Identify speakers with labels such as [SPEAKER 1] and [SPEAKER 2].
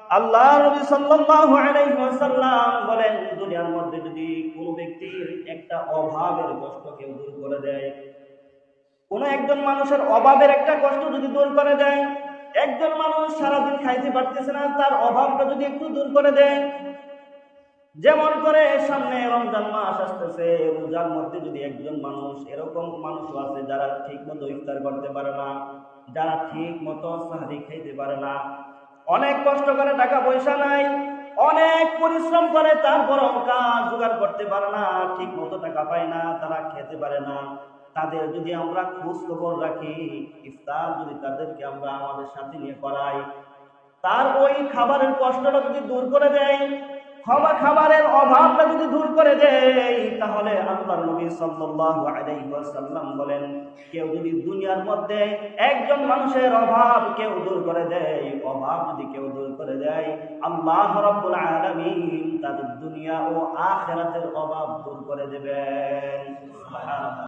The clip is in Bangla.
[SPEAKER 1] আল্লাহ নবী সাল্লাল্লাহু আলাইহি ওয়াসাল্লাম বলেন, দুনিয়ার মধ্যে যদি কোনো ব্যক্তির একটা অভাবের কষ্ট কেউ দূর করে দেয়, কোন একজন মানুষের অভাবের একটা কষ্ট যদি দূর করে দেয়, একজন মানুষ সারাদিন খাইতে পারতেছে না, তার অভাবটা যদি একটু দূর করে দেয়, যেমন করে সামনে রমজান মাস আসতেছে, রোজার মধ্যে যদি একজন মানুষ, এরকম মানুষ আছে যারা ঠিক মতো ইফতার করতে পারে না, যারা ঠিক মতো সাহারি খাইতে পারে না, অনেক কষ্ট করে, টাকা পয়সা নাই, অনেক পরিশ্রম করে, তারপরও কাজ জোগাড় করতে পারে না, ঠিক মতো টাকা পায় না, তারা খেতে পারে না, তাদের যদি আমরা খোঁজ খবর রাখি, ইফতার যদি তাদেরকে আমরা আমাদের সাথে নিয়ে করাই, তার ওই খাবারের কষ্টটা যদি দূর করে দেয়, খাবারের অভাবটা যদি দূর করে দেয়, তাহলে আল্লাহর নবী সাল্লাল্লাহু আলাইহি ওয়াসাল্লাম বলেন, কেউ যদি দুনিয়ার মধ্যে একজন মানুষের অভাব কেউ দূর করে দেয়, অভাব যদি কেউ দূর করে দেয়, আল্লাহ রাব্বুল আলামিন তাদের দুনিয়া ও আখিরাতের অভাব দূর করে দেবেন। সুবহানাল্লাহ।